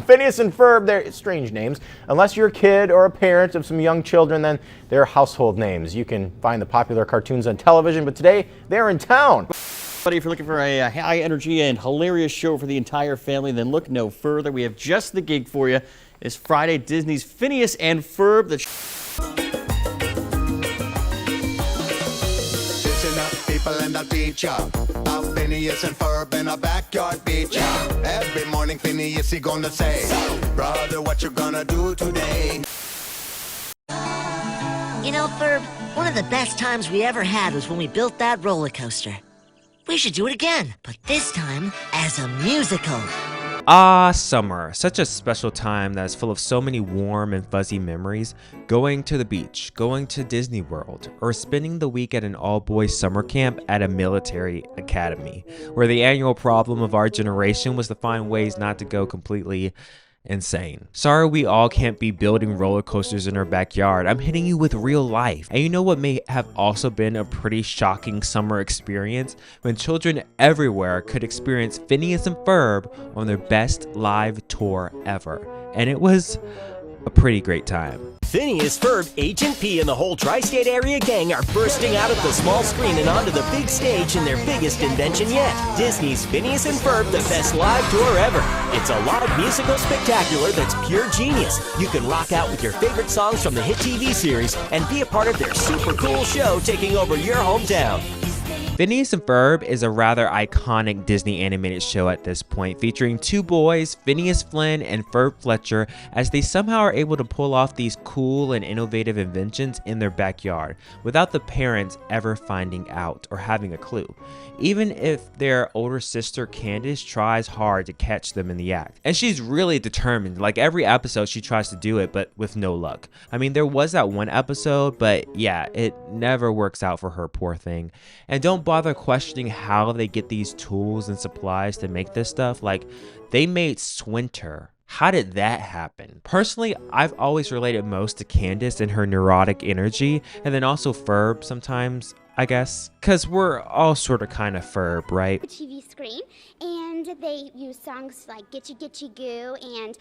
Phineas and Ferb, they're strange names. Unless you're a kid or a parent of some young children, then they're household names. You can find the popular cartoons on television, but today they're in town. But if you're looking for a high energy and hilarious show for the entire family, then look no further. We have just the gig for you. It's Friday, Disney's Phineas and Ferb. Listen up, people, and I'll teach ya about Phineas and Ferb in a backyard beach. Every morning, Phineas, he gonna say, brother, what you gonna do today? You know, Ferb, one of the best times we ever had was when we built that roller coaster. We should do it again, but this time as a musical. Ah, summer, such a special time that is full of so many warm and fuzzy memories. Going to the beach, going to Disney World, or spending the week at an all-boys summer camp at a military academy, where the annual problem of our generation was to find ways not to go completely insane. Sorry we all can't be building roller coasters in our backyard. I'm hitting you with real life. And you know what may have also been a pretty shocking summer experience? When children everywhere could experience Phineas and Ferb on their best live tour ever. And it was a pretty great time. Phineas, Ferb, Agent P, and the whole tri-state area gang are bursting out of the small screen and onto the big stage in their biggest invention yet. Disney's Phineas and Ferb, the best live tour ever. It's a live musical spectacular that's pure genius. You can rock out with your favorite songs from the hit TV series and be a part of their super cool show taking over your hometown. Phineas and Ferb is a rather iconic Disney animated show at this point, featuring two boys, Phineas Flynn and Ferb Fletcher, as they somehow are able to pull off these cool and innovative inventions in their backyard without the parents ever finding out or having a clue, even if their older sister Candace tries hard to catch them in the act. And she's really determined. Like every episode she tries to do it, but with no luck. I mean, there was that one episode, but yeah, it never works out for her, poor thing. And don't bother questioning how they get these tools and supplies to make this stuff. Like, they made Swinter. How did that happen? Personally, I've always related most to Candace and her neurotic energy, and then also Ferb sometimes, I guess, because we're all sort of kind of Ferb, right? The TV screen, and they use songs like Gitchy Gitchy Goo and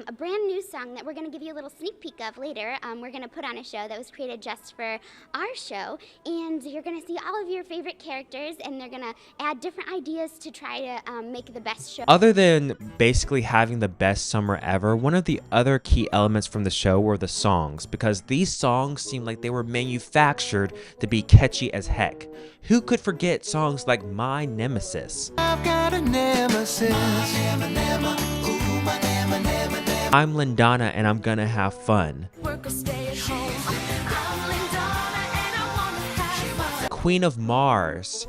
a brand new song that we're going to give you a little sneak peek of later. We're going to put on a show that was created just for our show, and you're going to see all of your favorite characters, and they're going to add different ideas to try to make the best show. Other than basically having the best summer ever, one of the other key elements from the show were the songs, because these songs seemed like they were manufactured to be catchy as heck. Who could forget songs like My Nemesis? I've got a nemesis. I'm Lindana and I'm gonna have fun. Queen of Mars.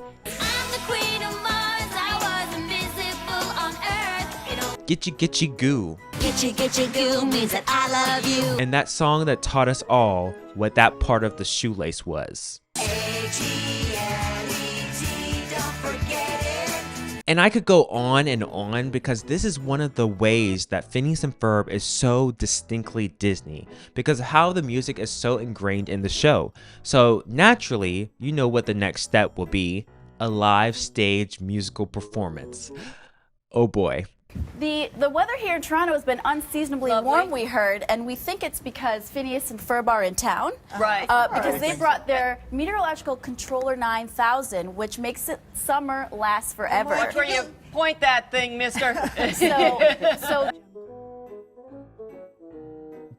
Gitchy Gitchy Goo. Gitchy Gitchy Goo means that I love you. And that song that taught us all what that part of the shoelace was. And I could go on and on because this is one of the ways that Phineas and Ferb is so distinctly Disney, because of how the music is so ingrained in the show. So naturally, you know what the next step will be: a live stage musical performance. Oh boy. The weather here in Toronto has been unseasonably warm, we heard, and we think it's because Phineas and Ferb are in town. Right. Because they brought their meteorological controller 9000, which makes it summer last forever. Watch where you point that thing, mister. So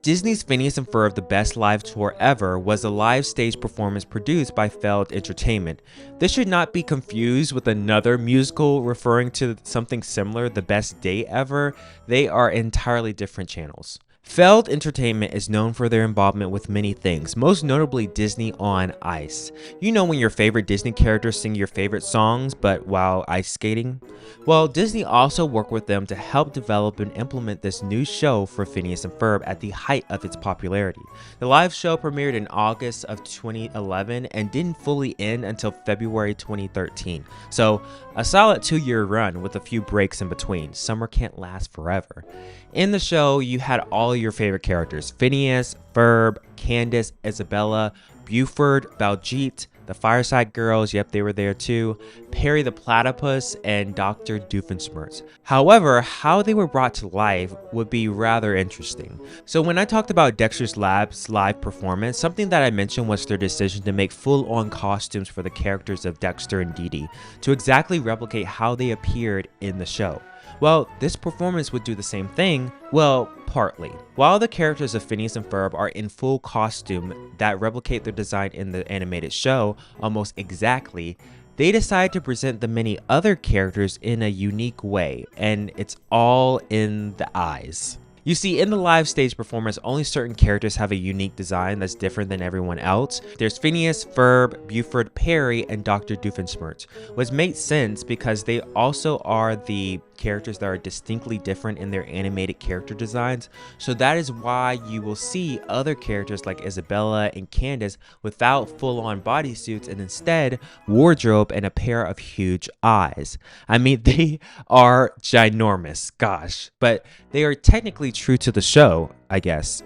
Disney's Phineas and Ferb The Best Live Tour Ever was a live stage performance produced by Feld Entertainment. This should not be confused with another musical referring to something similar, The Best Day Ever. They are entirely different channels. Feld Entertainment is known for their involvement with many things, most notably Disney on Ice. You know when your favorite Disney characters sing your favorite songs, but while ice skating? Well, Disney also worked with them to help develop and implement this new show for Phineas and Ferb at the height of its popularity. The live show premiered in August of 2011 and didn't fully end until February 2013. So, a solid 2-year run with a few breaks in between. Summer can't last forever. In the show, you had all your favorite characters: Phineas, Ferb, Candace, Isabella, Buford, Baljeet, The Fireside Girls, yep, they were there too, Perry the Platypus, and Dr. Doofenshmirtz. However, how they were brought to life would be rather interesting. So when I talked about Dexter's Lab's live performance, something that I mentioned was their decision to make full-on costumes for the characters of Dexter and Dee Dee to exactly replicate how they appeared in the show. Well, this performance would do the same thing, well, partly. While the characters of Phineas and Ferb are in full costume that replicate their design in the animated show almost exactly, they decide to present the many other characters in a unique way, and it's all in the eyes. You see, in the live stage performance, only certain characters have a unique design that's different than everyone else. There's Phineas, Ferb, Buford, Perry, and Dr. Doofenshmirtz, which makes sense because they also are the characters that are distinctly different in their animated character designs. So that is why you will see other characters like Isabella and Candace without full-on bodysuits and instead wardrobe and a pair of huge eyes. I mean, they are ginormous, gosh, but they are technically true to the show, I guess.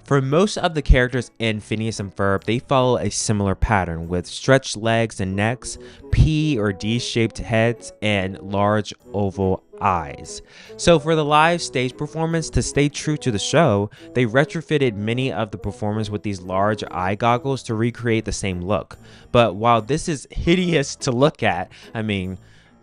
For most of the characters in Phineas and Ferb, they follow a similar pattern with stretched legs and necks, P or D-shaped heads, and large oval eyes. So for the live stage performance, to stay true to the show, they retrofitted many of the performers with these large eye goggles to recreate the same look. But while this is hideous to look at, I mean,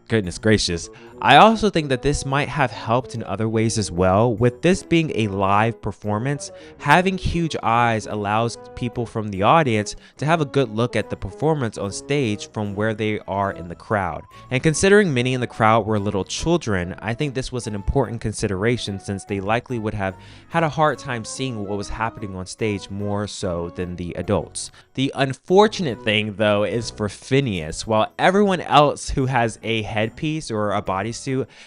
goodness gracious, I also think that this might have helped in other ways as well. With this being a live performance, having huge eyes allows people from the audience to have a good look at the performance on stage from where they are in the crowd. And considering many in the crowd were little children, I think this was an important consideration since they likely would have had a hard time seeing what was happening on stage more so than the adults. The unfortunate thing though is for Phineas, while everyone else who has a headpiece or a bodysuit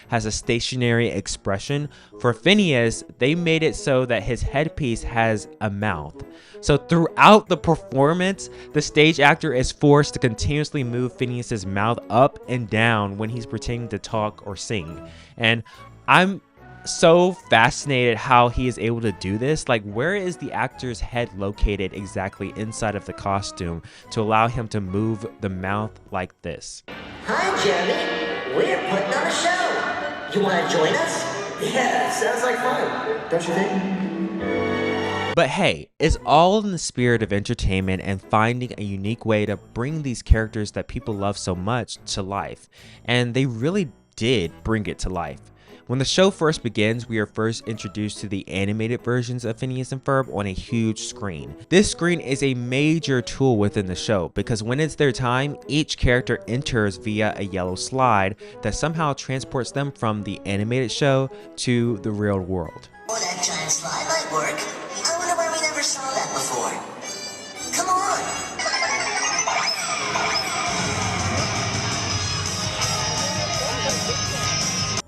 has a stationary expression, for Phineas, they made it so that his headpiece has a mouth. So throughout the performance, the stage actor is forced to continuously move Phineas's mouth up and down when he's pretending to talk or sing. And I'm so fascinated how he is able to do this. Like, where is the actor's head located exactly inside of the costume to allow him to move the mouth like this? Hi, Jeremy. We're putting on a show. You want to join us? Yeah, sounds like fun. Don't you think? But hey, it's all in the spirit of entertainment and finding a unique way to bring these characters that people love so much to life. And they really did bring it to life. When the show first begins, we are first introduced to the animated versions of Phineas and Ferb on a huge screen. This screen is a major tool within the show because when it's their time, each character enters via a yellow slide that somehow transports them from the animated show to the real world. Oh, that giant slide might work. I wonder why we never saw that before. Come on!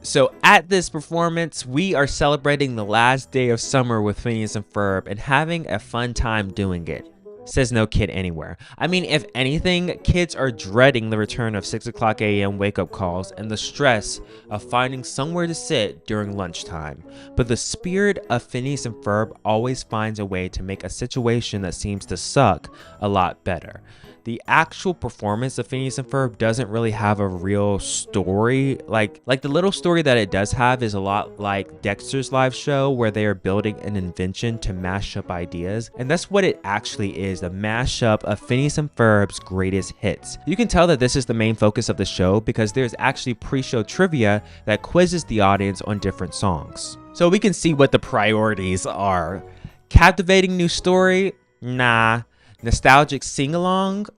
So at this performance, we are celebrating the last day of summer with Phineas and Ferb and having a fun time doing it. Says no kid anywhere. I mean, if anything, kids are dreading the return of 6 o'clock a.m. wake-up calls and the stress of finding somewhere to sit during lunchtime. But the spirit of Phineas and Ferb always finds a way to make a situation that seems to suck a lot better. The actual performance of Phineas and Ferb doesn't really have a real story. Like the little story that it does have is a lot like Dexter's live show, where they are building an invention to mash up ideas. And that's what it actually is, a mashup of Phineas and Ferb's greatest hits. You can tell that this is the main focus of the show because there's actually pre-show trivia that quizzes the audience on different songs. So we can see what the priorities are. Captivating new story? Nah. Nostalgic sing-along?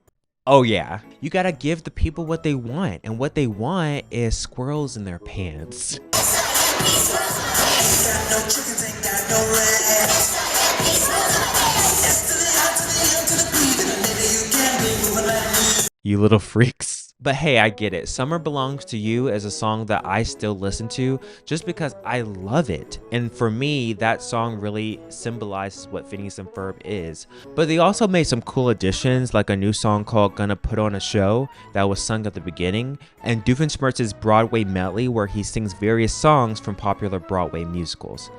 Oh yeah. You gotta give the people what they want, and what they want is squirrels in their pants. You little freaks. But hey, I get it. Summer Belongs to You is a song that I still listen to just because I love it. And for me, that song really symbolizes what Phineas and Ferb is. But they also made some cool additions, like a new song called Gonna Put on a Show that was sung at the beginning, and Doofenshmirtz's Broadway medley where he sings various songs from popular Broadway musicals.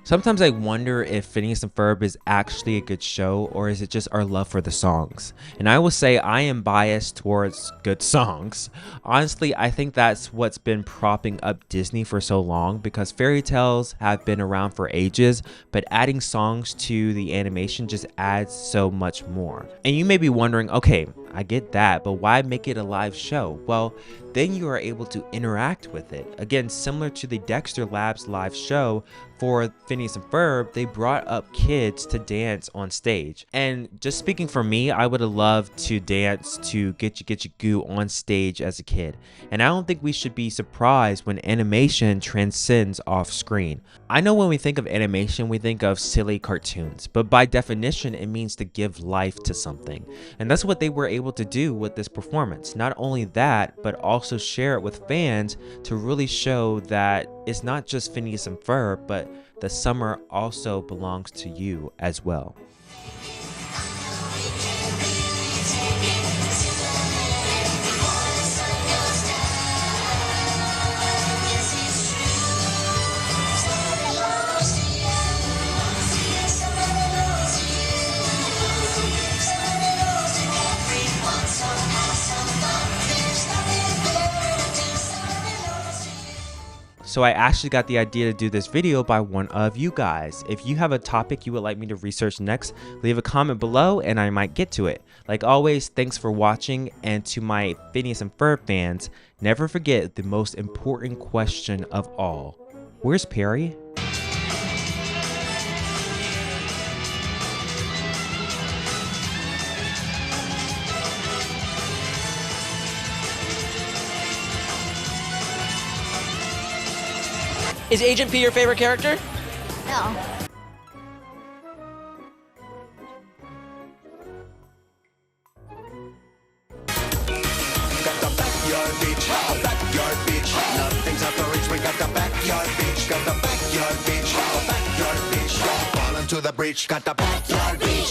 Sometimes I wonder if Phineas and Ferb is actually a good show, or is it just our love for the songs? And I will say I am biased towards good songs. Honestly, I think that's what's been propping up Disney for so long, because fairy tales have been around for ages, but adding songs to the animation just adds so much more. And you may be wondering, okay, I get that, but why make it a live show? Well, then you are able to interact with it. Again, similar to the Dexter Labs live show for Phineas and Ferb, they brought up kids to dance on stage. And just speaking for me, I would have loved to dance to Get You Goo on stage as a kid. And I don't think we should be surprised when animation transcends off screen. I know when we think of animation, we think of silly cartoons, but by definition, it means to give life to something. And that's what they were able to do with this performance. Not only that, but also share it with fans to really show that it's not just Phineas and Ferb, but the summer also belongs to you as well. So I actually got the idea to do this video by one of you guys. If you have a topic you would like me to research next, leave a comment below and I might get to it. Like always, thanks for watching, and to my Phineas and Ferb fans, never forget the most important question of all. Where's Perry? Is Agent P your favorite character? No. Got the backyard beach, a backyard beach. Nothing's out of reach. We got the backyard beach, got the backyard beach, a backyard beach. Fall into the breach, got the backyard beach.